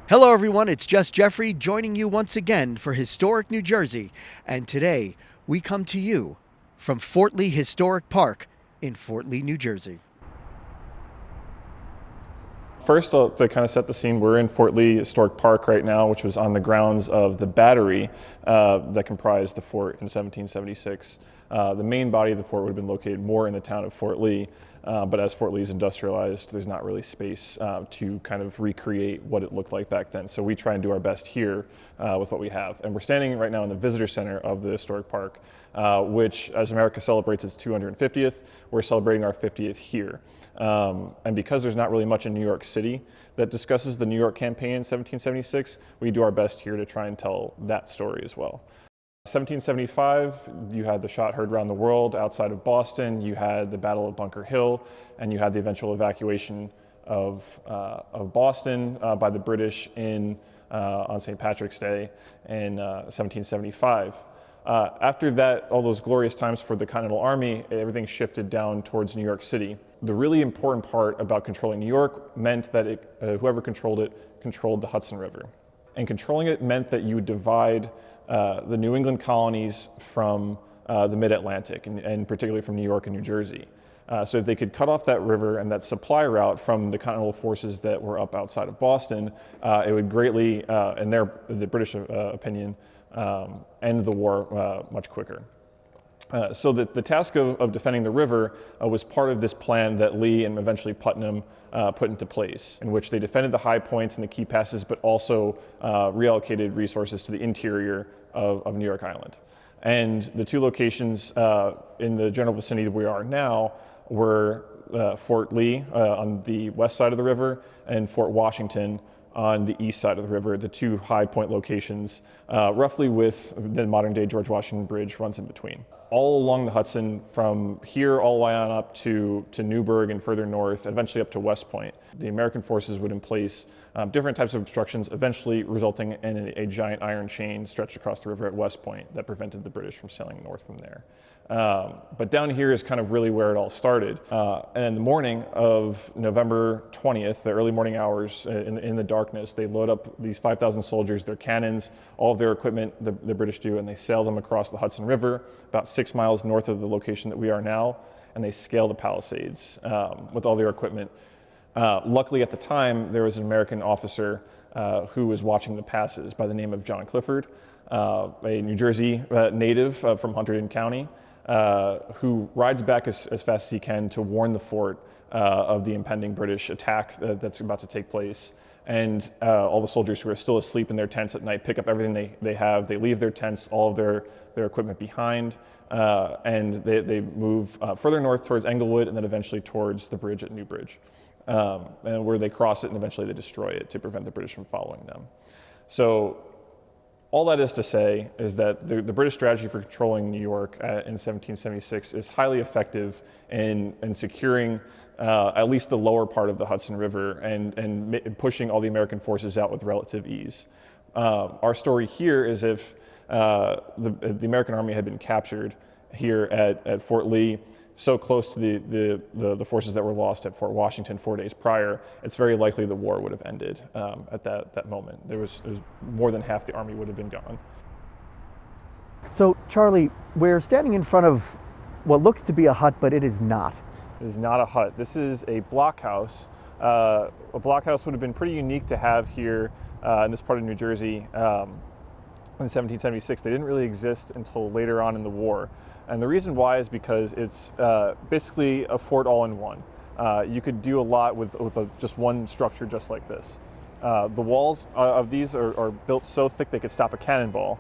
Hello, everyone. It's just Jeffrey joining you once again for Historic New Jersey. And today we come to you from Fort Lee Historic Park in Fort Lee, New Jersey. First, to kind of set the scene, we're in Fort Lee Historic Park right now, which was on the grounds of the battery that comprised the fort in 1776. The main body of the fort would have been located more in the town of Fort Lee, but as Fort Lee is industrialized, there's not really space to kind of recreate what it looked like back then. So we try and do our best here with what we have. And we're standing right now in the visitor center of the historic park, which, as America celebrates its 250th, we're celebrating our 50th here. And because there's not really much in New York City that discusses the New York campaign in 1776, we do our best here to try and tell that story as well. 1775, you had the shot heard around the world outside of Boston, you had the Battle of Bunker Hill, and you had the eventual evacuation of Boston by the British on St. Patrick's Day in 1775. After that, all those glorious times for the Continental Army, everything shifted down towards New York City. The really important part about controlling New York meant that whoever controlled it controlled the Hudson River. And controlling it meant that you would divide the New England colonies from the mid-Atlantic, and particularly from New York and New Jersey. So if they could cut off that river and that supply route from the Continental forces that were up outside of Boston, it would greatly, in the British opinion, end the war much quicker. So the task of defending the river was part of this plan that Lee and eventually Putnam put into place, in which they defended the high points and the key passes, but also reallocated resources to the interior of New York Island. And the two locations in the general vicinity that we are now were Fort Lee on the west side of the river and Fort Washington on the east side of the river, the two high point locations, roughly with the modern day George Washington Bridge runs in between. All along the Hudson, from here all the way on up to Newburgh and further north, and eventually up to West Point, the American forces would in place different types of obstructions, eventually resulting in a giant iron chain stretched across the river at West Point that prevented the British from sailing north from there. But down here is kind of really where it all started. And in the morning of November 20th, the early morning hours in the darkness, they load up these 5,000 soldiers, their cannons, all of their equipment, the British do, and they sail them across the Hudson River, about 6 miles north of the location that we are now, and they scale the Palisades with all their equipment. Luckily at the time, there was an American officer who was watching the passes by the name of John Clifford, a New Jersey native from Hunterdon County, who rides back as fast as he can to warn the fort of the impending British attack that's about to take place. And all the soldiers who are still asleep in their tents at night pick up everything they have. They leave their tents, all of their equipment behind, and they move further north towards Englewood and then eventually towards the bridge at Newbridge, and where they cross it and eventually they destroy it to prevent the British from following them. So all that is to say is that the British strategy for controlling New York in 1776 is highly effective in securing at least the lower part of the Hudson River and pushing all the American forces out with relative ease. Our story here is if the American army had been captured here at Fort Lee, so close to the forces that were lost at Fort Washington 4 days prior, it's very likely the war would have ended at that moment. There was more than half the army would have been gone. So, Charlie, we're standing in front of what looks to be a hut, but it is not. It is not a hut. This is a blockhouse. A blockhouse would have been pretty unique to have here in this part of New Jersey in 1776. They didn't really exist until later on in the war. And the reason why is because it's basically a fort all in one. You could do a lot with just one structure just like this. The walls of these are built so thick they could stop a cannonball.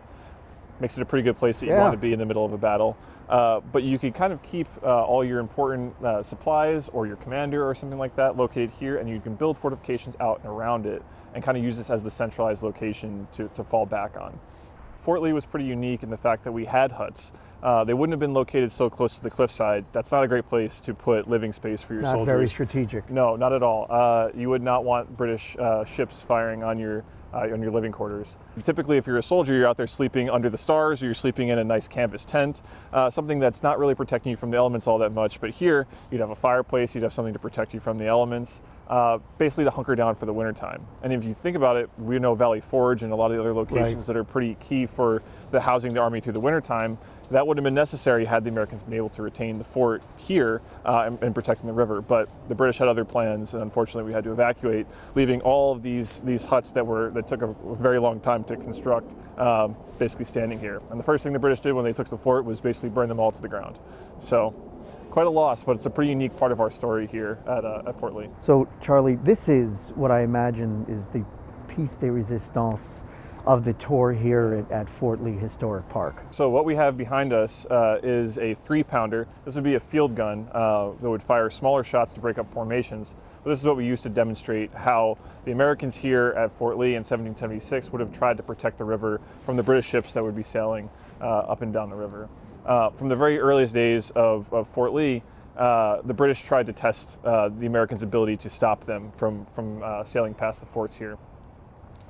Makes it a pretty good place that you want to be in the middle of a battle. But you could kind of keep all your important supplies or your commander or something like that located here, and you can build fortifications out and around it and kind of use this as the centralized location to fall back on. Fort Lee was pretty unique in the fact that we had huts. They wouldn't have been located so close to the cliffside. That's not a great place to put living space for your soldiers. Not very strategic. No, not at all. You would not want British ships firing on your living quarters. Typically, if you're a soldier, you're out there sleeping under the stars, or you're sleeping in a nice canvas tent, something that's not really protecting you from the elements all that much. But here, you'd have a fireplace, you'd have something to protect you from the elements. basically to hunker down for the wintertime. And if you think about it, we know Valley Forge and a lot of the other locations that are pretty key for the housing the army through the wintertime. That would have been necessary had the Americans been able to retain the fort here and protecting the river. But the British had other plans, and unfortunately we had to evacuate, leaving all of these huts that took a very long time to construct, basically standing here. And the first thing the British did when they took the fort was basically burn them all to the ground. So quite a loss, but it's a pretty unique part of our story here at Fort Lee. So, Charlie, this is what I imagine is the piece de resistance of the tour here at Fort Lee Historic Park. So what we have behind us is a 3-pounder. This would be a field gun that would fire smaller shots to break up formations. But this is what we used to demonstrate how the Americans here at Fort Lee in 1776 would have tried to protect the river from the British ships that would be sailing up and down the river. From the very earliest days of Fort Lee, the British tried to test the Americans' ability to stop them from sailing past the forts here.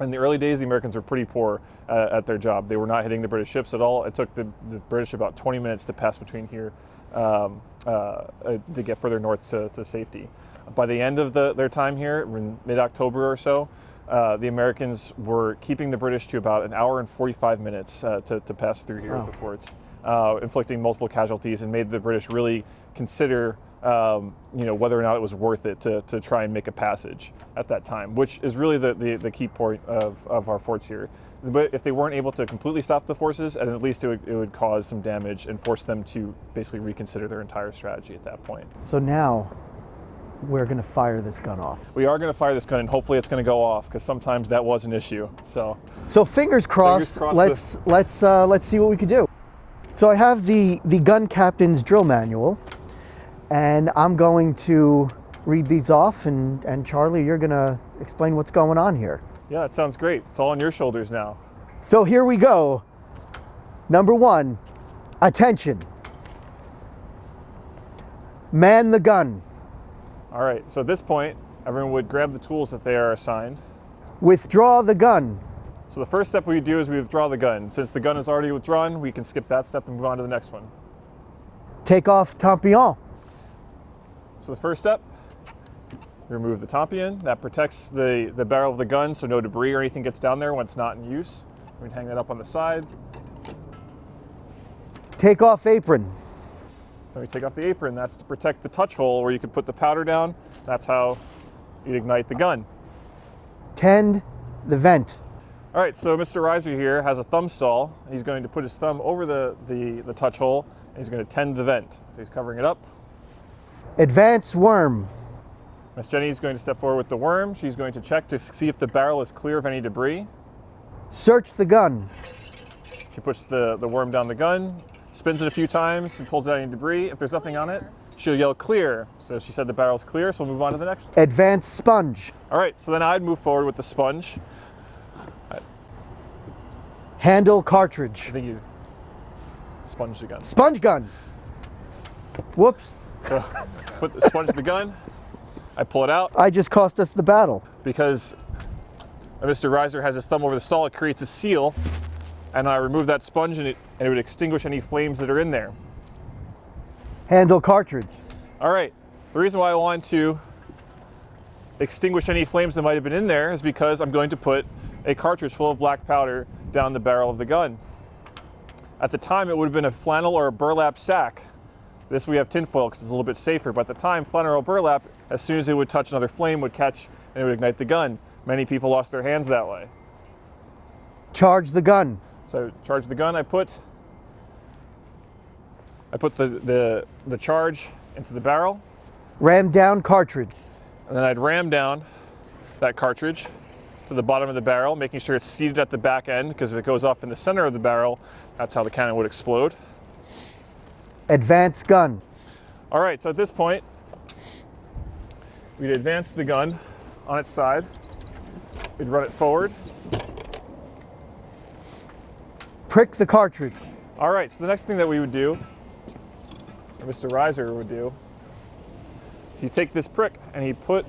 In the early days, the Americans were pretty poor at their job. They were not hitting the British ships at all. It took the British about 20 minutes to pass between here to get further north to safety. By the end of their time here, in mid-October or so, the Americans were keeping the British to about an hour and 45 minutes to pass through here at the forts, inflicting multiple casualties, and made the British really consider whether or not it was worth it to try and make a passage at that time, which is really the key point of our forts here. But if they weren't able to completely stop the forces, and at least it would cause some damage and force them to basically reconsider their entire strategy at that point. So now we're going to fire this gun off. We are going to fire this gun, and hopefully it's going to go off, because sometimes that was an issue. So fingers crossed. Let's see what we can do. So I have the gun captain's drill manual, and I'm going to read these off, and Charlie, you're going to explain what's going on here. Yeah, that sounds great. It's all on your shoulders now. So here we go. Number 1, attention. Man the gun. All right, so at this point, everyone would grab the tools that they are assigned. Withdraw the gun. So the first step we do is we withdraw the gun. Since the gun is already withdrawn, we can skip that step and move on to the next one. Take off tampon. So the first step, remove the tampion. That protects the barrel of the gun so no debris or anything gets down there when it's not in use. We can hang that up on the side. Take off apron. So we take off the apron. That's to protect the touch hole where you could put the powder down. That's how you'd ignite the gun. Tend the vent. All right, so Mr. Reiser here has a thumb stall. He's going to put his thumb over the touch hole, and he's going to tend the vent. So he's covering it up. Advance worm. Miss Jenny is going to step forward with the worm. She's going to check to see if the barrel is clear of any debris. Search the gun. She puts the worm down the gun, spins it a few times, and pulls out any debris. If there's nothing on it, she'll yell clear. So she said the barrel's clear, so we'll move on to the next one. Advance sponge. All right, so then I'd move forward with the sponge. Handle cartridge. I think you sponge the gun. Sponge gun. Whoops. So put the sponge in the gun. I pull it out. I just cost us the battle. Because Mr. Reiser has his thumb over the stall, it creates a seal, and I remove that sponge and it would extinguish any flames that are in there. Handle cartridge. All right, the reason why I want to extinguish any flames that might have been in there is because I'm going to put a cartridge full of black powder down the barrel of the gun. At the time, it would have been a flannel or a burlap sack. This we have tinfoil because it's a little bit safer, but at the time, flannel or burlap, as soon as it would touch another flame, would catch and it would ignite the gun. Many people lost their hands that way. Charge the gun. So charge the gun, I put the charge into the barrel. Ram down cartridge. And then I'd ram down that cartridge to the bottom of the barrel, making sure it's seated at the back end, because if it goes off in the center of the barrel, that's how the cannon would explode. Advance gun. All right, so at this point, we'd advance the gun on its side. We'd run it forward. Prick the cartridge. All right, so the next thing that we would do, or Mr. Reiser would do, is you take this prick and you put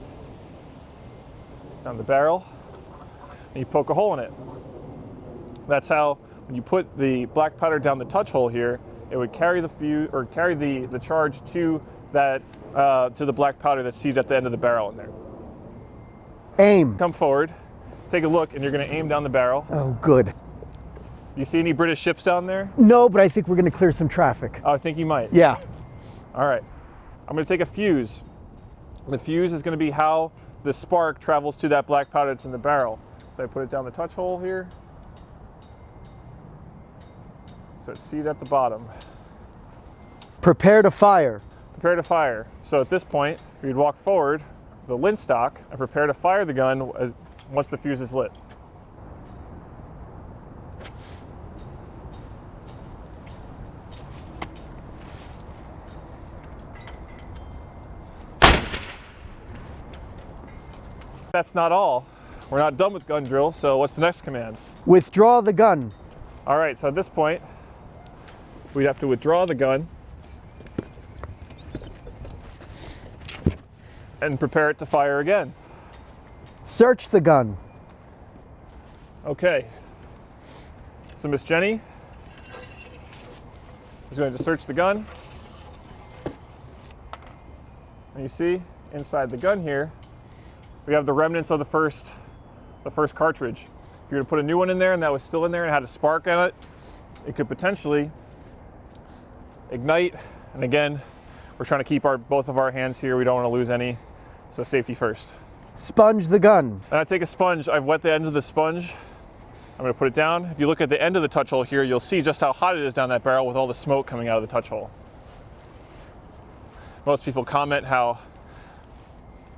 down the barrel and you poke a hole in it. That's how, when you put the black powder down the touch hole here, it would carry the charge to that to the black powder that's seated at the end of the barrel in there. Aim. Come forward, take a look, and you're going to aim down the barrel. Oh, good. You see any British ships down there? No, but I think we're going to clear some traffic. Oh, I think you might. Yeah. All right. I'm going to take a fuse. The fuse is going to be how the spark travels to that black powder that's in the barrel. So I put it down the touch hole here. So it's seated at the bottom. Prepare to fire. Prepare to fire. So at this point, we'd walk forward, the lint stock, and prepare to fire the gun once the fuse is lit. That's not all. We're not done with gun drill, so what's the next command? Withdraw the gun. All right, so at this point, we'd have to withdraw the gun and prepare it to fire again. Search the gun. Okay. So Miss Jenny is going to search the gun. And you see, inside the gun here, we have the remnants of the first cartridge. If you were to put a new one in there and that was still in there and had a spark in it, it could potentially ignite. And again, we're trying to keep both of our hands here. We don't want to lose any, so safety first. Sponge the gun. And I take a sponge, I've wet the end of the sponge. I'm going to put it down. If you look at the end of the touch hole here, you'll see just how hot it is down that barrel with all the smoke coming out of the touch hole. Most people comment how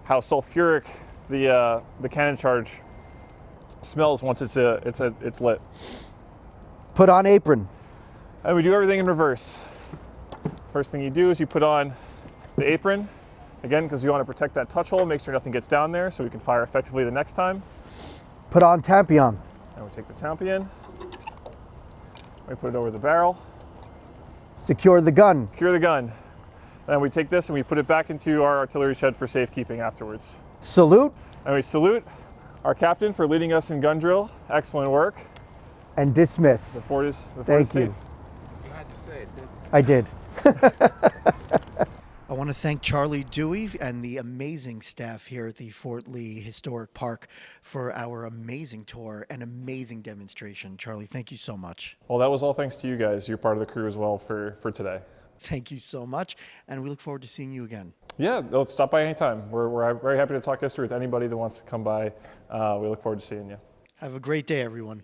sulfuric the cannon charge smells once it's lit. Put on apron. And we do everything in reverse. First thing you do is you put on the apron, again, because you want to protect that touch hole, make sure nothing gets down there so we can fire effectively the next time. Put on tampion. And we take the tampion, we put it over the barrel. Secure the gun. Secure the gun. Then we take this and we put it back into our artillery shed for safekeeping afterwards. Salute. And we salute our captain for leading us in gun drill. Excellent work. And dismiss. The fort is Thank you. safe. You had to say it, didn't you? I did. I want to thank Charlie Dewey and the amazing staff here at the Fort Lee Historic Park for our amazing tour and amazing demonstration. Charlie, thank you so much. Well, that was all thanks to you guys. You're part of the crew as well for today. Thank you so much, and we look forward to seeing you again. Yeah, stop by anytime. We're very happy to talk history with anybody that wants to come by. We look forward to seeing you. Have a great day, everyone.